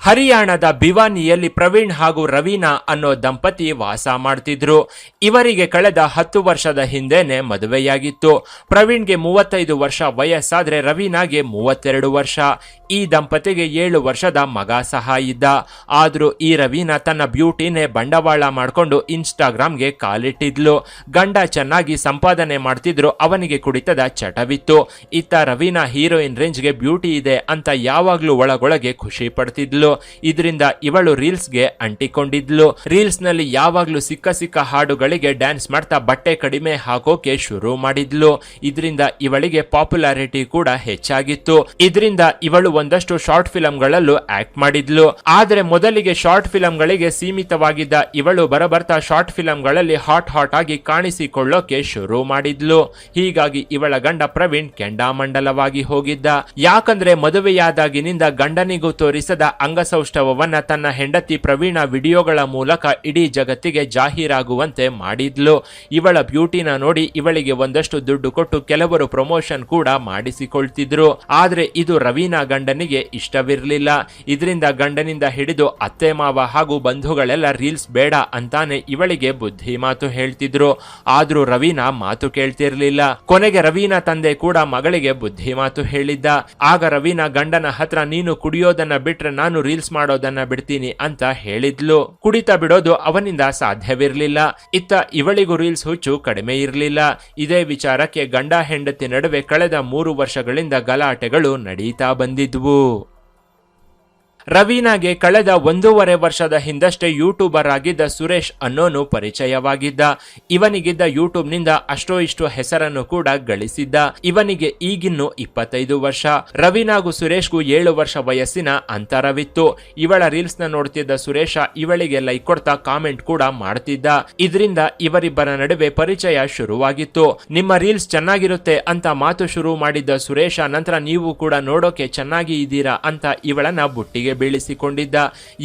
ಹರಿಯಾಣದ ಭಿವಾನಿಯಲ್ಲಿ ಪ್ರವೀಣ್ ಹಾಗೂ ರವೀನಾ ಅನ್ನೋ ದಂಪತಿ ವಾಸ ಮಾಡ್ತಿದ್ರು. ಇವರಿಗೆ ಕಳೆದ 10 ವರ್ಷದ ಹಿಂದೆನೆ ಮದುವೆಯಾಗಿತ್ತು. ಪ್ರವೀಣ್ಗೆ 35 ವರ್ಷ ವಯಸ್ಸಾದ್ರೆ ರವೀನಾಗೆ 32 ವರ್ಷ. ಈ ದಂಪತಿಗೆ 7 ವರ್ಷದ ಮಗ ಸಹ ಇದ್ದ. ಆದ್ರೂ ಈ ರವೀನಾ ತನ್ನ ಬ್ಯೂಟಿನೇ ಬಂಡವಾಳ ಮಾಡ್ಕೊಂಡು ಇನ್ಸ್ಟಾಗ್ರಾಮ್ಗೆ ಕಾಲಿಟ್ಟಿದ್ಲು. ಗಂಡ ಚೆನ್ನಾಗಿ ಸಂಪಾದನೆ ಮಾಡ್ತಿದ್ರು, ಅವನಿಗೆ ಕುಡಿತದ ಚಟವಿತ್ತು. ಇತ್ತ ರವೀನಾ ಹೀರೋಯಿನ್ ರೇಂಜ್ಗೆ ಬ್ಯೂಟಿ ಇದೆ ಅಂತ ಯಾವಾಗ್ಲೂ ಒಳಗೊಳಗೆ ಖುಷಿ ಪಡ್ತಿದ್ಲು. ಇದರಿಂದ ಇವಳು ರೀಲ್ಸ್ಗೆ ಅಂಟಿಕೊಂಡಿದ್ಲು. ರೀಲ್ಸ್ ನಲ್ಲಿ ಯಾವಾಗ್ಲೂ ಸಿಕ್ಕ ಹಾಡುಗಳಿಗೆ ಡ್ಯಾನ್ಸ್ ಮಾಡ್ತಾ ಬಟ್ಟೆ ಕಡಿಮೆ ಹಾಕೋಕೆ ಶುರು ಮಾಡಿದ್ಲು. ಇದರಿಂದ ಇವಳಿಗೆ ಪಾಪ್ಯುಲಾರಿಟಿ ಕೂಡ ಹೆಚ್ಚಾಗಿತ್ತು. ಇದರಿಂದ ಇವಳು ಒಂದಷ್ಟು ಶಾರ್ಟ್ ಫಿಲಂ ಗಳಲ್ಲೂ ಆಕ್ಟ್ ಮಾಡಿದ್ಲು. ಆದ್ರೆ ಮೊದಲಿಗೆ ಶಾರ್ಟ್ ಫಿಲಂ ಗಳಿಗೆ ಸೀಮಿತವಾಗಿದ್ದ ಇವಳು ಬರಬರ್ತಾ ಶಾರ್ಟ್ ಫಿಲಂ ಗಳಲ್ಲಿ ಹಾಟ್ ಆಗಿ ಕಾಣಿಸಿಕೊಳ್ಳೋಕೆ ಶುರು ಮಾಡಿದ್ಲು. ಹೀಗಾಗಿ ಇವಳ ಗಂಡ ಪ್ರವೀಣ್ ಕೆಂಡಾಮಂಡಲವಾಗಿ ಹೋಗಿದ್ದ. ಯಾಕಂದ್ರೆ ಮದುವೆಯಾದಾಗಿನಿಂದ ಗಂಡನಿಗೂ ತೋರಿಸದ ಅಂಗಸೌಷ್ಠವನ್ನ ತನ್ನ ಹೆಂಡತಿ ಪ್ರವೀಣ ವಿಡಿಯೋಗಳ ಮೂಲಕ ಇಡೀ ಜಗತ್ತಿಗೆ ಜಾಹೀರಾಗುವಂತೆ ಮಾಡಿದ್ಲು. ಇವಳ ಬ್ಯೂಟಿನ ನೋಡಿ ಇವಳಿಗೆ ಒಂದಷ್ಟು ದುಡ್ಡು ಕೊಟ್ಟು ಕೆಲವರು ಪ್ರಮೋಷನ್ ಕೂಡ ಮಾಡಿಸಿಕೊಳ್ತಿದ್ರು. ಆದ್ರೆ ಇದು ರವೀನಾ ಗಂಡನಿಗೆ ಇಷ್ಟವಿರಲಿಲ್ಲ. ಇದರಿಂದ ಗಂಡನಿಂದ ಹಿಡಿದು ಅತ್ತೆ ಮಾವ ಹಾಗೂ ಬಂಧುಗಳೆಲ್ಲ ರೀಲ್ಸ್ ಬೇಡ ಅಂತಾನೆ ಇವಳಿಗೆ ಬುದ್ಧಿ ಮಾತು ಹೇಳ್ತಿದ್ರು. ಆದ್ರೂ ರವೀನಾ ಮಾತು ಕೇಳ್ತಿರ್ಲಿಲ್ಲ. ಕೊನೆಗೆ ರವೀನಾ ತಂದೆ ಕೂಡ ಮಗಳಿಗೆ ಬುದ್ಧಿ ಮಾತು ಹೇಳಿದ್ದ. ಆಗ ರವೀನಾ ಗಂಡನ ಹತ್ರ ನೀನು ಕುಡಿಯೋದನ್ನ ಬಿಟ್ರೆ ನಾನು ರೀಲ್ಸ್ ಮಾಡೋದನ್ನ ಬಿಡ್ತೀನಿ ಅಂತ ಹೇಳಿದ್ಲು. ಕುಡಿತ ಬಿಡೋದು ಅವನಿಂದ ಸಾಧ್ಯವಿರಲಿಲ್ಲ. ಇತ್ತ ಇವಳಿಗೂ ರೀಲ್ಸ್ ಹುಚ್ಚು ಕಡಿಮೆ ಇರಲಿಲ್ಲ. ಇದೇ ವಿಚಾರಕ್ಕೆ ಗಂಡ ಹೆಂಡತಿ ನಡುವೆ ಕಳೆದ 3 ವರ್ಷಗಳಿಂದ ಗಲಾಟೆಗಳು ನಡೀತಾ ಬಂದಿದ್ವು. ರವೀನಾಗೆ ಕಳೆದ 1.5 ವರ್ಷದ ಹಿಂದಷ್ಟೇ ಯೂಟ್ಯೂಬರ್ ಆಗಿದ್ದ ಸುರೇಶ್ ಅನ್ನೋನು ಪರಿಚಯವಾಗಿದ್ದ. ಇವನಿಗಿದ್ದ ಯೂಟ್ಯೂಬ್ ನಿಂದ ಅಷ್ಟೋ ಇಷ್ಟು ಹೆಸರನ್ನು ಕೂಡ ಗಳಿಸಿದ್ದ. ಇವನಿಗೆ ಈಗಿನ್ನು 25 ವರ್ಷ. ರವೀನಾಗೂ ಸುರೇಶ್ಗೂ 7 ವರ್ಷ ವಯಸ್ಸಿನ ಅಂತರವಿತ್ತು. ಇವಳ ರೀಲ್ಸ್ ನ ನೋಡ್ತಿದ್ದ ಸುರೇಶ ಇವಳಿಗೆ ಲೈಕ್ ಕೊಡ್ತಾ ಕಾಮೆಂಟ್ ಕೂಡ ಮಾಡ್ತಿದ್ದ. ಇದರಿಂದ ಇವರಿಬ್ಬರ ನಡುವೆ ಪರಿಚಯ ಶುರುವಾಗಿತ್ತು. ನಿಮ್ಮ ರೀಲ್ಸ್ ಚೆನ್ನಾಗಿರುತ್ತೆ ಅಂತ ಮಾತು ಶುರು ಮಾಡಿದ್ದ ಸುರೇಶ ನಂತರ ನೀವು ಕೂಡ ನೋಡೋಕೆ ಚೆನ್ನಾಗಿ ಇದ್ದೀರಾ ಅಂತ ಇವಳನ್ನ ಬುಟ್ಟಿಗೆ ಬೀಳಿಸಿಕೊಂಡಿದ್ದ.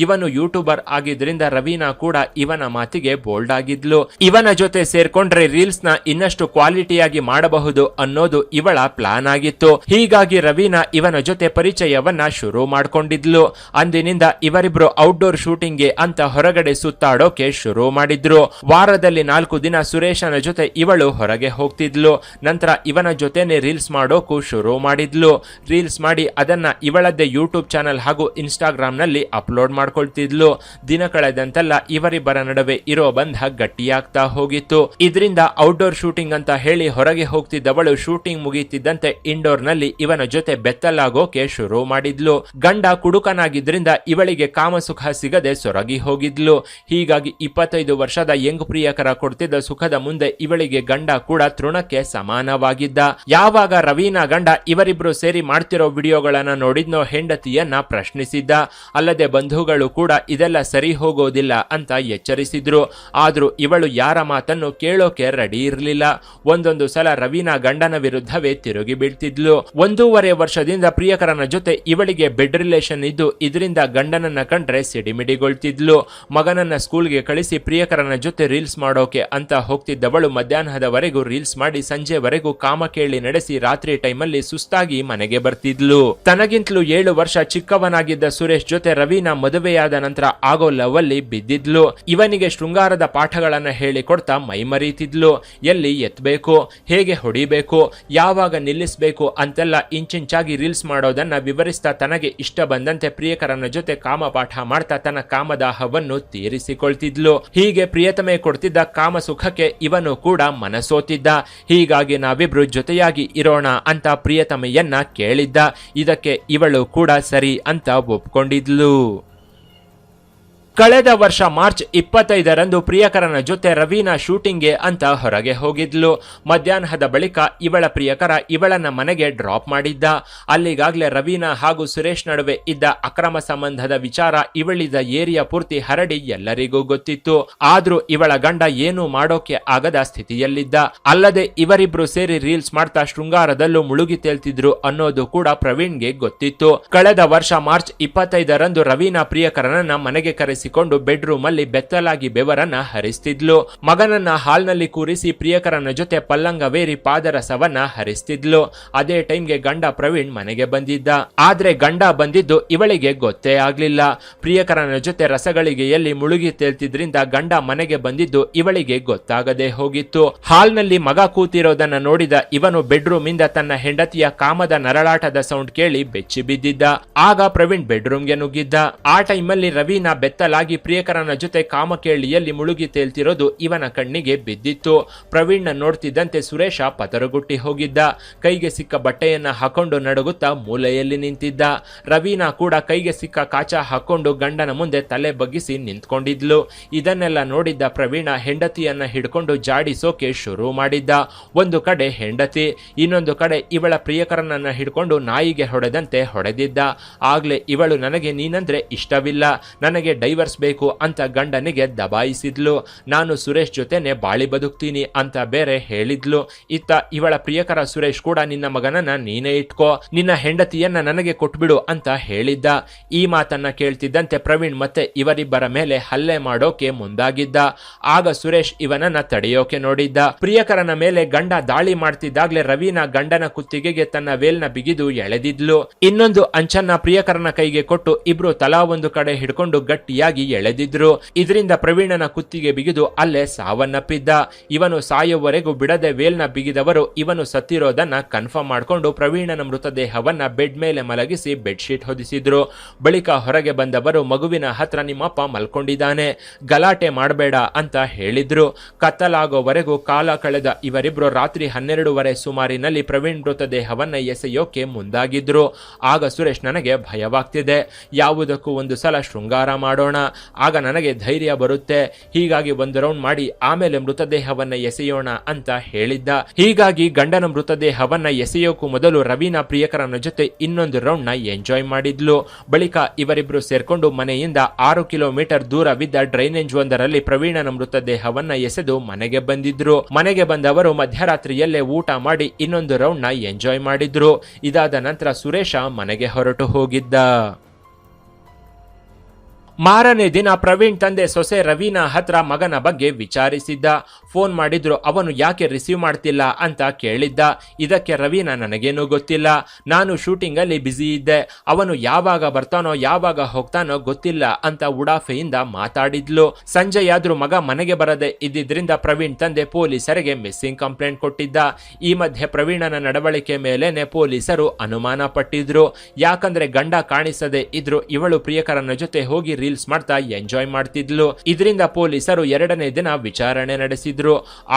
ಇವನು ಯೂಟ್ಯೂಬರ್ ಆಗಿದ್ರಿಂದ ರವೀನಾ ಕೂಡ ಇವನ ಮಾತಿಗೆ ಬೋಲ್ಡ್ ಆಗಿದ್ಲು. ಇವನ ಜೊತೆ ಸೇರ್ಕೊಂಡ್ರೆ ರೀಲ್ಸ್ ನ ಇನ್ನಷ್ಟು ಕ್ವಾಲಿಟಿಯಾಗಿ ಮಾಡಬಹುದು ಅನ್ನೋದು ಇವಳ ಪ್ಲಾನ್ ಆಗಿತ್ತು. ಹೀಗಾಗಿ ರವೀನಾ ಇವನ ಜೊತೆ ಪರಿಚಯವನ್ನ ಶುರು ಮಾಡ್ಕೊಂಡಿದ್ಲು. ಅಂದಿನಿಂದ ಇವರಿಬ್ರು ಔಟ್ಡೋರ್ ಶೂಟಿಂಗ್ಗೆ ಅಂತ ಹೊರಗಡೆ ಸುತ್ತಾಡೋಕೆ ಶುರು ಮಾಡಿದ್ರು. ವಾರದಲ್ಲಿ 4 ದಿನ ಸುರೇಶನ ಜೊತೆ ಇವಳು ಹೊರಗೆ ಹೋಗ್ತಿದ್ಲು. ನಂತರ ಇವನ ಜೊತೆನೆ ರೀಲ್ಸ್ ಮಾಡೋಕು ಶುರು ಮಾಡಿದ್ಲು. ರೀಲ್ಸ್ ಮಾಡಿ ಅದನ್ನ ಇವಳದ್ದೇ ಯೂಟ್ಯೂಬ್ ಚಾನೆಲ್ ಹಾಗೂ ಇನ್ಸ್ಟಾಗ್ರಾಮ್ ನಲ್ಲಿ ಅಪ್ಲೋಡ್ ಮಾಡ್ಕೊಳ್ತಿದ್ಲು. ದಿನ ಕಳೆದಂತೆಲ್ಲ ಇವರಿಬ್ಬರ ನಡುವೆ ಇರೋ ಬಂಧ ಗಟ್ಟಿಯಾಗ್ತಾ ಹೋಗಿತ್ತು. ಇದರಿಂದ ಔಟ್ಡೋರ್ ಶೂಟಿಂಗ್ ಅಂತ ಹೇಳಿ ಹೊರಗೆ ಹೋಗ್ತಿದ್ದವಳು ಶೂಟಿಂಗ್ ಮುಗಿತಿದ್ದಂತೆ ಇಂಡೋರ್ ನಲ್ಲಿ ಇವನ ಜೊತೆ ಬೆತ್ತಲಾಗೋಕೆ ಶುರು ಮಾಡಿದ್ಲು. ಗಂಡ ಕುಡುಕನಾಗಿದ್ರಿಂದ ಇವಳಿಗೆ ಕಾಮಸುಖ ಸಿಗದೆ ಸೊರಗಿ ಹೋಗಿದ್ಲು. ಹೀಗಾಗಿ 25 ವರ್ಷದ ಯಂಗ್ ಪ್ರಿಯಕರ ಕೊಡ್ತಿದ್ದ ಸುಖದ ಮುಂದೆ ಇವಳಿಗೆ ಗಂಡ ಕೂಡ ತೃಣಕ್ಕೆ ಸಮಾನವಾಗಿದ್ದ. ಯಾವಾಗ ರವೀನಾ ಗಂಡ ಇವರಿಬ್ರು ಸೇರಿ ಮಾಡ್ತಿರೋ ವಿಡಿಯೋಗಳನ್ನ ನೋಡಿದ್ನೋ ಹೆಂಡತಿಯನ್ನ ಪ್ರಶ್ನಿಸಿದ್ದ. ಅಲ್ಲದೆ ಬಂಧುಗಳು ಕೂಡ ಇದೆಲ್ಲ ಸರಿ ಹೋಗೋದಿಲ್ಲ ಅಂತ ಎಚ್ಚರಿಸಿದ್ರು. ಆದ್ರೂ ಇವಳು ಯಾರ ಮಾತನ್ನು ಕೇಳೋಕೆ ರೆಡಿ ಇರಲಿಲ್ಲ. ಒಂದೊಂದು ಸಲ ರವೀನಾ ಗಂಡನ ವಿರುದ್ಧವೇ ತಿರುಗಿ ಬೀಳ್ತಿದ್ಲು. 1.5 ವರ್ಷದಿಂದ ಪ್ರಿಯಕರನ ಜೊತೆ ಇವಳಿಗೆ ಬೆಡ್ ರಿಲೇಷನ್ ಇದ್ದು ಇದರಿಂದ ಗಂಡನನ್ನ ಕಂಡ್ರೆ ಸಿಡಿಮಿಡಿಗೊಳ್ತಿದ್ಲು. ಮಗನನ್ನ ಸ್ಕೂಲ್ಗೆ ಕಳಿಸಿ ಪ್ರಿಯಕರನ ಜೊತೆ ರೀಲ್ಸ್ ಮಾಡೋಕೆ ಅಂತ ಹೋಗ್ತಿದ್ದವಳು ಮಧ್ಯಾಹ್ನದವರೆಗೂ ರೀಲ್ಸ್ ಮಾಡಿ ಸಂಜೆವರೆಗೂ ಕಾಮಕೇಳಿ ನಡೆಸಿ ರಾತ್ರಿ ಟೈಮಲ್ಲಿ ಸುಸ್ತಾಗಿ ಮನೆಗೆ ಬರ್ತಿದ್ಲು. ತನಗಿಂತಲೂ 7 ವರ್ಷ ಚಿಕ್ಕವನಾಗಿದ್ದ ಸುರೇಶ್ ಜೊತೆ ರವೀನಾ ಮದುವೆಯಾದ ನಂತರ ಆಗೋ ಲವ್ ಅಲ್ಲಿ ಬಿದ್ದಿದ್ಲು. ಇವನಿಗೆ ಶೃಂಗಾರದ ಪಾಠಗಳನ್ನ ಹೇಳಿಕೊಡ್ತಾ ಮೈಮರೀತಿದ್ಲು. ಎಲ್ಲಿ ಎತ್ತಬೇಕು, ಹೇಗೆ ಹೊಡಿಬೇಕು, ಯಾವಾಗ ನಿಲ್ಲಿಸಬೇಕು ಅಂತೆಲ್ಲ ಇಂಚಿಂಚಾಗಿ ರೀಲ್ಸ್ ಮಾಡೋದನ್ನ ವಿವರಿಸ್ತಾ ತನಗೆ ಇಷ್ಟ ಬಂದಂತೆ ಪ್ರಿಯಕರನ ಜೊತೆ ಕಾಮಪಾಠ ಮಾಡ್ತಾ ತನ್ನ ಕಾಮದಾಹವನ್ನು ತೀರಿಸಿಕೊಳ್ತಿದ್ಲು. ಹೀಗೆ ಪ್ರಿಯತಮೆ ಕೊಡ್ತಿದ್ದ ಕಾಮ ಸುಖಕ್ಕೆ ಇವನು ಕೂಡ ಮನಸೋತಿದ್ದ. ಹೀಗಾಗಿ ನಾವಿಬ್ರು ಜೊತೆಯಾಗಿ ಇರೋಣ ಅಂತ ಪ್ರಿಯತಮೆಯನ್ನ ಕೇಳಿದ್ದ. ಇದಕ್ಕೆ ಇವಳು ಕೂಡ ಸರಿ ಅಂತ ಒಪ್ಕೊಂಡಿದ್ಲು. ಕಳೆದ ವರ್ಷ ಮಾರ್ಚ್ 25ರಂದು ಪ್ರಿಯಕರನ ಜೊತೆ ರವೀನಾ ಶೂಟಿಂಗ್ಗೆ ಅಂತ ಹೊರಗೆ ಹೋಗಿದ್ಲು. ಮಧ್ಯಾಹ್ನದ ಬಳಿಕ ಇವಳ ಪ್ರಿಯಕರ ಇವಳನ್ನ ಮನೆಗೆ ಡ್ರಾಪ್ ಮಾಡಿದ್ದ. ಅಲ್ಲಿಗಾಗ್ಲೇ ರವೀನಾ ಹಾಗೂ ಸುರೇಶ್ ನಡುವೆ ಇದ್ದ ಅಕ್ರಮ ಸಂಬಂಧದ ವಿಚಾರ ಇವಳಿದ ಏರಿಯಾ ಪೂರ್ತಿ ಹರಡಿ ಎಲ್ಲರಿಗೂ ಗೊತ್ತಿತ್ತು. ಆದ್ರೂ ಇವಳ ಗಂಡ ಏನೂ ಮಾಡೋಕೆ ಆಗದ ಸ್ಥಿತಿಯಲ್ಲಿದ್ದ. ಅಲ್ಲದೆ ಇವರಿಬ್ರು ಸೇರಿ ರೀಲ್ಸ್ ಮಾಡ್ತಾ ಶೃಂಗಾರದಲ್ಲೂ ಮುಳುಗಿ ತೇಲ್ತಿದ್ರು ಅನ್ನೋದು ಕೂಡ ಪ್ರವೀಣ್ಗೆ ಗೊತ್ತಿತ್ತು. ಕಳೆದ ವರ್ಷ ಮಾರ್ಚ್ 25ರಂದು ರವೀನಾ ಪ್ರಿಯಕರನನ್ನ ಮನೆಗೆ ಕರೆಸಿ ತಪ್ಪಿಸಿಕೊಂಡು ಬೆಡ್ರೂಮ್ ಅಲ್ಲಿ ಬೆತ್ತಲಾಗಿ ಬೆವರನ್ನ ಹರಿಸ್ತಿದ್ಲು. ಮಗನನ್ನ ಹಾಲ್ನಲ್ಲಿ ಕೂರಿಸಿ ಪ್ರಿಯಕರನ ಜೊತೆ ಪಲ್ಲಂಗವೇರಿ ಪಾದರಸವನ್ನ ಹರಿಸ್ತಿದ್ಲು. ಅದೇ ಟೈಮ್ಗೆ ಗಂಡ ಪ್ರವೀಣ್ ಮನೆಗೆ ಬಂದಿದ್ದ. ಆದ್ರೆ ಗಂಡ ಬಂದಿದ್ದು ಇವಳಿಗೆ ಗೊತ್ತೇ ಆಗ್ಲಿಲ್ಲ. ಪ್ರಿಯಕರನ ಜೊತೆ ರಸಗಳಿಗೆಯಲ್ಲಿ ಮುಳುಗಿ ತೇಲ್ತಿದ್ರಿಂದ ಗಂಡ ಮನೆಗೆ ಬಂದಿದ್ದು ಇವಳಿಗೆ ಗೊತ್ತಾಗದೆ ಹೋಗಿತ್ತು. ಹಾಲ್ನಲ್ಲಿ ಮಗ ಕೂತಿರೋದನ್ನ ನೋಡಿದ ಇವನು ಬೆಡ್ರೂಮ್ ಇಂದ ತನ್ನ ಹೆಂಡತಿಯ ಕಾಮದ ನರಳಾಟದ ಸೌಂಡ್ ಕೇಳಿ ಬೆಚ್ಚಿ ಬಿದ್ದಿದ್ದ. ಆಗ ಪ್ರವೀಣ್ ಬೆಡ್ರೂಮ್ಗೆ ನುಗ್ಗಿದ್ದ. ಆ ಟೈಮಲ್ಲಿ ರವೀನಾ ಬೆತ್ತಲಾಗಿ ಪ್ರಿಯಕರನ ಜೊತೆ ಕಾಮಕೇಳಿಯಲ್ಲಿ ಮುಳುಗಿ ತೇಲ್ತಿರೋದು ಇವನ ಕಣ್ಣಿಗೆ ಬಿದ್ದಿತ್ತು. ಪ್ರವೀಣ್ ನೋಡ್ತಿದ್ದಂತೆ ಸುರೇಶ ಪತರುಗುಟ್ಟಿ ಹೋಗಿದ್ದ. ಕೈಗೆ ಸಿಕ್ಕ ಬಟ್ಟೆಯನ್ನ ಹಾಕೊಂಡು ನಡುಗುತ್ತಾ ಮೂಲೆಯಲ್ಲಿ ನಿಂತಿದ್ದ. ರವೀನಾ ಕೂಡ ಕೈಗೆ ಸಿಕ್ಕ ಕಾಚ ಹಾಕೊಂಡು ಗಂಡನ ಮುಂದೆ ತಲೆ ಬಗ್ಗಿಸಿ ನಿಂತ್ಕೊಂಡಿದ್ಲು. ಇದನ್ನೆಲ್ಲ ನೋಡಿದ್ದ ಪ್ರವೀಣ ಹೆಂಡತಿಯನ್ನ ಹಿಡ್ಕೊಂಡು ಜಾಡಿಸೋಕೆ ಶುರು ಮಾಡಿದ್ದ. ಒಂದು ಕಡೆ ಹೆಂಡತಿ, ಇನ್ನೊಂದು ಕಡೆ ಇವಳ ಪ್ರಿಯಕರನನ್ನ ಹಿಡ್ಕೊಂಡು ನಾಯಿಗೆ ಹೊಡೆದಂತೆ ಹೊಡೆದಿದ್ದ. ಆಗ್ಲೇ ಇವಳು ನನಗೆ ನೀನಂದ್ರೆ ಇಷ್ಟವಿಲ್ಲ, ನನಗೆ ಡೈವರ್ಸ್ ಬೇಕು ಅಂತ ಗಂಡನಿಗೆ ದಬಾಯಿಸಿದ್ಲು. ನಾನು ಸುರೇಶ್ ಜೊತೆನೆ ಬಾಳಿ ಬದುಕ್ತೀನಿ ಅಂತ ಬೇರೆ ಹೇಳಿದ್ಲು. ಇತ್ತ ಇವಳ ಪ್ರಿಯಕರ ಸುರೇಶ್ ಕೂಡ ನಿನ್ನ ಮಗನನ್ನ ನೀನೇ ಇಟ್ಕೋ, ನಿನ್ನ ಹೆಂಡತಿಯನ್ನ ನನಗೆ ಕೊಟ್ಬಿಡು ಅಂತ ಹೇಳಿದ್ದ. ಈ ಮಾತನ್ನ ಕೇಳ್ತಿದ್ದಂತೆ ಪ್ರವೀಣ್ ಮತ್ತೆ ಇವರಿಬ್ಬರ ಮೇಲೆ ಹಲ್ಲೆ ಮಾಡೋಕೆ ಮುಂದಾಗಿದ್ದ. ಆಗ ಸುರೇಶ್ ಇವನನ್ನ ತಡೆಯೋಕೆ ನೋಡಿದ್ದ. ಪ್ರಿಯಕರನ ಮೇಲೆ ಗಂಡ ದಾಳಿ ಮಾಡ್ತಿದ್ದಾಗ್ಲೇ ರವೀನಾ ಗಂಡನ ಕುತ್ತಿಗೆಗೆ ತನ್ನ ವೇಲ್ನ ಬಿಗಿದು ಎಳೆದಿದ್ಲು. ಇನ್ನೊಂದು ಅಂಚನ್ನ ಪ್ರಿಯಕರನ ಕೈಗೆ ಕೊಟ್ಟು ಇಬ್ರು ತಲಾ ಒಂದು ಕಡೆ ಹಿಡ್ಕೊಂಡು ಗಟ್ಟಿಯಾಗಿ ಎಳೆದಿದ್ರು. ಇದರಿಂದ ಪ್ರವೀಣನ ಕುತ್ತಿಗೆ ಬಿಗಿದು ಅಲ್ಲೇ ಸಾವನ್ನಪ್ಪಿದ್ದ. ಇವನು ಸಾಯುವವರೆಗೂ ಬಿಡದೆ ವೇಲ್ನ ಬಿಗಿದವರು ಇವನು ಸತ್ತಿರೋದನ್ನ ಕನ್ಫರ್ಮ್ ಮಾಡ್ಕೊಂಡು ಪ್ರವೀಣನ ಮೃತದೇಹವನ್ನ ಬೆಡ್ ಮೇಲೆ ಮಲಗಿಸಿ ಬೆಡ್ಶೀಟ್ ಹೊದಿಸಿದ್ರು. ಬಳಿಕ ಹೊರಗೆ ಬಂದವರು ಮಗುವಿನ ಹತ್ರ ನಿಮ್ಮಪ್ಪ ಮಲ್ಕೊಂಡಿದ್ದಾನೆ, ಗಲಾಟೆ ಮಾಡಬೇಡ ಅಂತ ಹೇಳಿದ್ರು. ಕತ್ತಲಾಗೋವರೆಗೂ ಕಾಲ ಕಳೆದ ಇವರಿಬ್ರು ರಾತ್ರಿ 12:30 ಸುಮಾರಿನಲ್ಲಿ ಪ್ರವೀಣ್ ಮೃತದೇಹವನ್ನ ಎಸೆಯೋಕೆ ಮುಂದಾಗಿದ್ರು. ಆಗ ಸುರೇಶ್ ನನಗೆ ಭಯವಾಗ್ತಿದೆ, ಯಾವುದಕ್ಕೂ ಒಂದು ಸಲ ಶೃಂಗಾರ ಮಾಡೋಣ, ಆಗ ನನಗೆ ಧೈರ್ಯ ಬರುತ್ತೆ, ಹೀಗಾಗಿ ಒಂದು ರೌಂಡ್ ಮಾಡಿ ಆಮೇಲೆ ಮೃತದೇಹವನ್ನ ಎಸೆಯೋಣ ಅಂತ ಹೇಳಿದ್ದ. ಹೀಗಾಗಿ ಗಂಡನ ಮೃತದೇಹವನ್ನ ಎಸೆಯೋಕು ಮೊದಲು ರವೀನಾ ಪ್ರಿಯಕರನ ಜೊತೆ ಇನ್ನೊಂದು ರೌಂಡ್ ನ ಎಂಜಾಯ್ ಮಾಡಿದ್ಲು. ಬಳಿಕ ಇವರಿಬ್ರು ಸೇರ್ಕೊಂಡು ಮನೆಯಿಂದ 6 ಕಿಲೋಮೀಟರ್ ದೂರವಿದ್ದ ಡ್ರೈನೇಜ್ ಒಂದರಲ್ಲಿ ಪ್ರವೀಣನ ಮೃತದೇಹವನ್ನ ಎಸೆದು ಮನೆಗೆ ಬಂದಿದ್ರು. ಮನೆಗೆ ಬಂದವರು ಮಧ್ಯರಾತ್ರಿಯಲ್ಲೇ ಊಟ ಮಾಡಿ ಇನ್ನೊಂದು ರೌಂಡ್ ನ ಎಂಜಾಯ್ ಮಾಡಿದ್ರು. ಇದಾದ ನಂತರ ಸುರೇಶ ಮನೆಗೆ ಹೊರಟು ಹೋಗಿದ್ದ. ಮಾರನೇ ದಿನ ಪ್ರವೀಣ್ ತಂದೆ ಸೊಸೆ ರವೀನಾ ಹತ್ರ ಮಗನ ಬಗ್ಗೆ ವಿಚಾರಿಸಿದ್ದ. ಫೋನ್ ಮಾಡಿದ್ರು, ಅವನು ಯಾಕೆ ರಿಸೀವ್ ಮಾಡ್ತಿಲ್ಲ ಅಂತ ಕೇಳಿದ್ದ. ಇದಕ್ಕೆ ರವೀನಾ ನನಗೇನು ಗೊತ್ತಿಲ್ಲ, ನಾನು ಶೂಟಿಂಗ್ ಅಲ್ಲಿ ಬ್ಯುಸಿ ಇದ್ದೆ, ಅವನು ಯಾವಾಗ ಬರ್ತಾನೋ ಯಾವಾಗ ಹೋಗ್ತಾನೋ ಗೊತ್ತಿಲ್ಲ ಅಂತ ಉಡಾಫೆಯಿಂದ ಮಾತಾಡಿದ್ಲು. ಸಂಜೆಯಾದ್ರೂ ಮಗ ಮನೆಗೆ ಬರದೆ ಇದ್ದಿದ್ರಿಂದ ಪ್ರವೀಣ್ ತಂದೆ ಪೊಲೀಸರಿಗೆ ಮಿಸ್ಸಿಂಗ್ ಕಂಪ್ಲೇಂಟ್ ಕೊಟ್ಟಿದ್ದ. ಈ ಮಧ್ಯೆ ಪ್ರವೀಣನ ನಡವಳಿಕೆ ಮೇಲೇನೆ ಪೊಲೀಸರು ಅನುಮಾನ ಪಟ್ಟಿದ್ರು. ಯಾಕಂದ್ರೆ ಗಂಡ ಕಾಣಿಸದೆ ಇದ್ರು ಇವಳು ಪ್ರಿಯಕರನ ಜೊತೆ ಹೋಗಿ ರೀಲ್ಸ್ ಮಾಡ್ತಾ ಎಂಜಾಯ್ ಮಾಡ್ತಿದ್ಲು. ಇದರಿಂದ ಪೊಲೀಸರು 2ನೇ ದಿನ ವಿಚಾರಣೆ ನಡೆಸಿದ್ರು.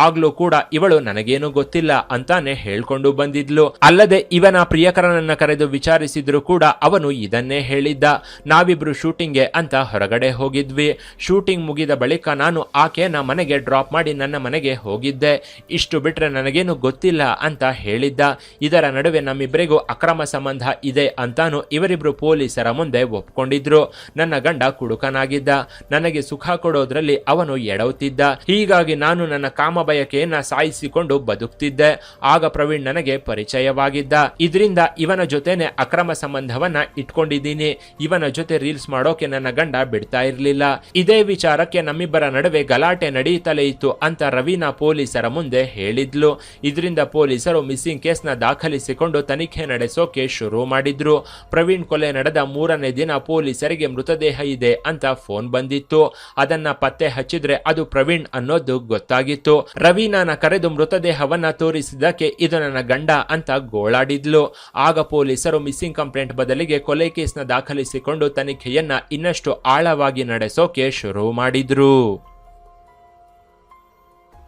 ಆಗ್ಲೂ ಕೂಡ ಇವಳು ನನಗೇನು ಗೊತ್ತಿಲ್ಲ ಅಂತಾನೆ ಹೇಳ್ಕೊಂಡು ಬಂದಿದ್ಲು. ಅಲ್ಲದೆ ಇವನ ಪ್ರಿಯಕರನನ್ನ ಕರೆದು ವಿಚಾರಿಸಿದ್ರು ಕೂಡ ಅವನು ಇದನ್ನೇ ಹೇಳಿದ್ದ. ನಾವಿಬ್ರು ಶೂಟಿಂಗ್ಗೆ ಅಂತ ಹೊರಗಡೆ ಹೋಗಿದ್ವಿ. ಶೂಟಿಂಗ್ ಮುಗಿದ ಬಳಿಕ ನಾನು ಆಕೆನ ಮನೆಗೆ ಡ್ರಾಪ್ ಮಾಡಿ ನನ್ನ ಮನೆಗೆ ಹೋಗಿದ್ದೆ. ಇಷ್ಟು ಬಿಟ್ರೆ ನನಗೇನು ಗೊತ್ತಿಲ್ಲ ಅಂತ ಹೇಳಿದ್ದ. ಇದರ ನಡುವೆ ನಮ್ಮಿಬ್ಬರಿಗೂ ಅಕ್ರಮ ಸಂಬಂಧ ಇದೆ ಅಂತಾನು ಇವರಿಬ್ರು ಪೊಲೀಸರ ಮುಂದೆ ಒಪ್ಕೊಂಡಿದ್ರು. ನನ್ನ ಗಂಡ ಕುಡುಕನಾಗಿದ್ದ, ನನಗೆ ಸುಖ ಕೊಡೋದ್ರಲ್ಲಿ ಅವನು ಎಡವುತ್ತಿದ್ದ. ಹೀಗಾಗಿ ನಾನು ನನ್ನ ಕಾಮ ಬಯಕೆಯನ್ನ ಸಾಯಿಸಿಕೊಂಡು ಬದುಕ್ತಿದ್ದೆ. ಆಗ ಪ್ರವೀಣ್ ನನಗೆ ಪರಿಚಯವಾಗಿದ್ದ. ಇದರಿಂದ ಇವನ ಜೊತೆನೆ ಅಕ್ರಮ ಸಂಬಂಧವನ್ನ ಇಟ್ಕೊಂಡಿದ್ದೀನಿ. ಇವನ ಜೊತೆ ರೀಲ್ಸ್ ಮಾಡೋಕೆ ನನ್ನ ಗಂಡ ಬಿಡ್ತಾ ಇರ್ಲಿಲ್ಲ. ಇದೇ ವಿಚಾರಕ್ಕೆ ನಮ್ಮಿಬ್ಬರ ನಡುವೆ ಗಲಾಟೆ ನಡೆಯುತ್ತಲೇ ಇತ್ತು ಅಂತ ರವೀನಾ ಪೊಲೀಸರ ಮುಂದೆ ಹೇಳಿದ್ಲು. ಇದರಿಂದ ಪೊಲೀಸರು ಮಿಸ್ಸಿಂಗ್ ಕೇಸ್ನ ದಾಖಲಿಸಿಕೊಂಡು ತನಿಖೆ ನಡೆಸೋಕೆ ಶುರು ಮಾಡಿದ್ರು. ಪ್ರವೀಣ್ ಕೊಲೆ ನಡೆದ 3ನೇ ದಿನ ಪೊಲೀಸರಿಗೆ ಮೃತದೇಹ ಇದೆ ಅಂತ ಫೋನ್ ಬಂದಿತ್ತು. ಅದನ್ನ ಪತ್ತೆ ಹಚ್ಚಿದ್ರೆ ಅದು ಪ್ರವೀಣ್ ಅನ್ನೋದು ಗೊತ್ತಾಗಿತ್ತು. ರವೀನಾನ ಕರೆದು ಮೃತದೇಹವನ್ನ ತೋರಿಸಿದಕ್ಕೆ ಇದು ನನ್ನ ಗಂಡ ಅಂತ ಗೋಳಾಡಿದ್ಲು. ಆಗ ಪೊಲೀಸರು ಮಿಸ್ಸಿಂಗ್ ಕಂಪ್ಲೇಂಟ್ ಬದಲಿಗೆ ಕೊಲೆ ಕೇಸ್ನ ದಾಖಲಿಸಿಕೊಂಡು ತನಿಖೆಯನ್ನ ಇನ್ನಷ್ಟು ಆಳವಾಗಿ ನಡೆಸೋಕೆ ಶುರು ಮಾಡಿದ್ರು.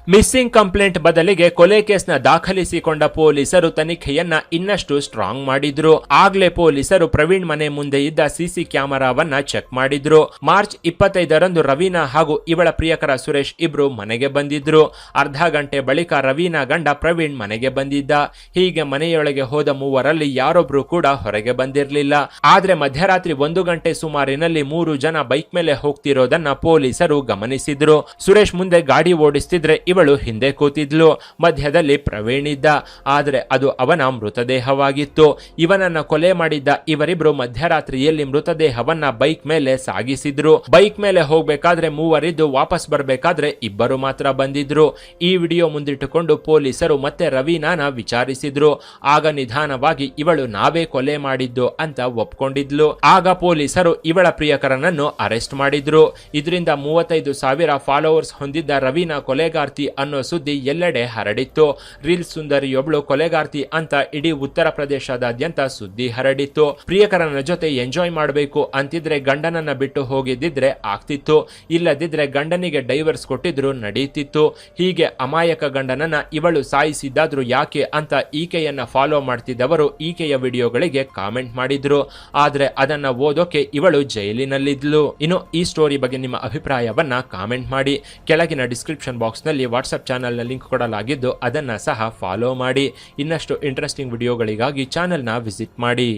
ಮಿಸ್ಸಿಂಗ್ ಕಂಪ್ಲೇಂಟ್ ಬದಲಿಗೆ ಕೊಲೆ ಕೇಸ್ನ ದಾಖಲಿಸಿಕೊಂಡ ಪೊಲೀಸರು ತನಿಖೆಯನ್ನ ಇನ್ನಷ್ಟು ಸ್ಟ್ರಾಂಗ್ ಮಾಡಿದ್ರು. ಆಗ್ಲೇ ಪೊಲೀಸರು ಪ್ರವೀಣ್ ಮನೆ ಮುಂದೆ ಇದ್ದ ಸಿಸಿ ಕ್ಯಾಮೆರಾವನ್ನ ಚೆಕ್ ಮಾಡಿದ್ರು. ಮಾರ್ಚ್ 25ರಂದು ರವೀನಾ ಹಾಗೂ ಇವಳ ಪ್ರಿಯಕರ ಸುರೇಶ್ ಇಬ್ರು ಮನೆಗೆ ಬಂದಿದ್ರು. ಅರ್ಧ ಗಂಟೆ ಬಳಿಕ ರವೀನಾ ಗಂಡ ಪ್ರವೀಣ್ ಮನೆಗೆ ಬಂದಿದ್ದ. ಹೀಗೆ ಮನೆಯೊಳಗೆ ಹೋದ ಮೂವರಲ್ಲಿ ಯಾರೊಬ್ರು ಕೂಡ ಹೊರಗೆ ಬಂದಿರಲಿಲ್ಲ. ಆದ್ರೆ ಮಧ್ಯರಾತ್ರಿ 1 ಗಂಟೆ ಸುಮಾರಿನಲ್ಲಿ 3 ಜನ ಬೈಕ್ ಮೇಲೆ ಹೋಗ್ತಿರೋದನ್ನ ಪೊಲೀಸರು ಗಮನಿಸಿದ್ರು. ಸುರೇಶ್ ಮುಂದೆ ಗಾಡಿ ಓಡಿಸ್ತಿದ್ರೆ ಇವಳು ಹಿಂದೆ ಕೂತಿದ್ಲು. ಮಧ್ಯದಲ್ಲಿ ಪ್ರವೀಣ್ ಇದ್ದ, ಆದರೆ ಅದು ಅವನ ಮೃತದೇಹವಾಗಿತ್ತು. ಇವನನ್ನ ಕೊಲೆ ಮಾಡಿದ್ದ ಇವರಿಬ್ರು ಮಧ್ಯರಾತ್ರಿಯಲ್ಲಿ ಮೃತದೇಹವನ್ನ ಬೈಕ್ ಮೇಲೆ ಸಾಗಿಸಿದ್ರು. ಬೈಕ್ ಮೇಲೆ ಹೋಗ್ಬೇಕಾದ್ರೆ ಮೂವರಿದ್ದು, ವಾಪಸ್ ಬರ್ಬೇಕಾದ್ರೆ ಇಬ್ಬರು ಮಾತ್ರ ಬಂದಿದ್ರು. ಈ ವಿಡಿಯೋ ಮುಂದಿಟ್ಟುಕೊಂಡು ಪೊಲೀಸರು ಮತ್ತೆ ರವೀನಾನ ವಿಚಾರಿಸಿದ್ರು. ಆಗ ನಿಧಾನವಾಗಿ ಇವಳು ನಾವೇ ಕೊಲೆ ಮಾಡಿದ್ದು ಅಂತ ಒಪ್ಕೊಂಡಿದ್ಲು. ಆಗ ಪೊಲೀಸರು ಇವಳ ಪ್ರಿಯಕರನನ್ನು ಅರೆಸ್ಟ್ ಮಾಡಿದ್ರು. ಇದರಿಂದ 35,000 ಫಾಲೋವರ್ಸ್ ಹೊಂದಿದ್ದ ರವೀನಾ ಕೊಲೆಗಾರ್ತಿ ಅನ್ನೋ ಸುದ್ದಿ ಎಲ್ಲೆಡೆ ಹರಡಿತ್ತು. ರೀಲ್ಸ್ ಸುಂದರಿಯೊಬ್ಳು ಕೊಲೆಗಾರ್ತಿ ಅಂತ ಇಡೀ ಉತ್ತರ ಪ್ರದೇಶದಾದ್ಯಂತ ಸುದ್ದಿ ಹರಡಿತ್ತು. ಪ್ರಿಯಕರನ ಜೊತೆ ಎಂಜಾಯ್ ಮಾಡಬೇಕು ಅಂತಿದ್ರೆ ಗಂಡನನ್ನ ಬಿಟ್ಟು ಹೋಗಿದ್ದಿದ್ರೆ ಆಗ್ತಿತ್ತು, ಇಲ್ಲದಿದ್ರೆ ಗಂಡನಿಗೆ ಡೈವರ್ಸ್ ಕೊಟ್ಟಿದ್ರು ನಡೀತಿತ್ತು. ಹೀಗೆ ಅಮಾಯಕ ಗಂಡನನ್ನ ಇವಳು ಸಾಯಿಸಿದ್ದಾದ್ರೂ ಯಾಕೆ ಅಂತ ಈಕೆಯನ್ನ ಫಾಲೋ ಮಾಡ್ತಿದ್ದವರು ಈಕೆಯ ವಿಡಿಯೋಗಳಿಗೆ ಕಾಮೆಂಟ್ ಮಾಡಿದ್ರು. ಆದ್ರೆ ಅದನ್ನ ಓದೋಕೆ ಇವಳು ಜೈಲಿನಲ್ಲಿದ್ಲು. ಇನ್ನು ಈ ಸ್ಟೋರಿ ಬಗ್ಗೆ ನಿಮ್ಮ ಅಭಿಪ್ರಾಯವನ್ನ ಕಾಮೆಂಟ್ ಮಾಡಿ. ಕೆಳಗಿನ ಡಿಸ್ಕ್ರಿಪ್ಷನ್ ಬಾಕ್ಸ್ ನಲ್ಲಿ ವಾಟ್ಸ್ಆಪ್ ಚಾನೆಲ್ ನ ಲಿಂಕ್ ಕೊಡಲಾಗಿದ್ದು ಅದನ್ನ ಸಹ ಫಾಲೋ ಮಾಡಿ. ಇನ್ನಷ್ಟು ಇಂಟ್ರೆಸ್ಟಿಂಗ್ ವಿಡಿಯೋಗಳಿಗಾಗಿ ಚಾನೆಲ್ ನ ವಿಸಿಟ್ ಮಾಡಿ.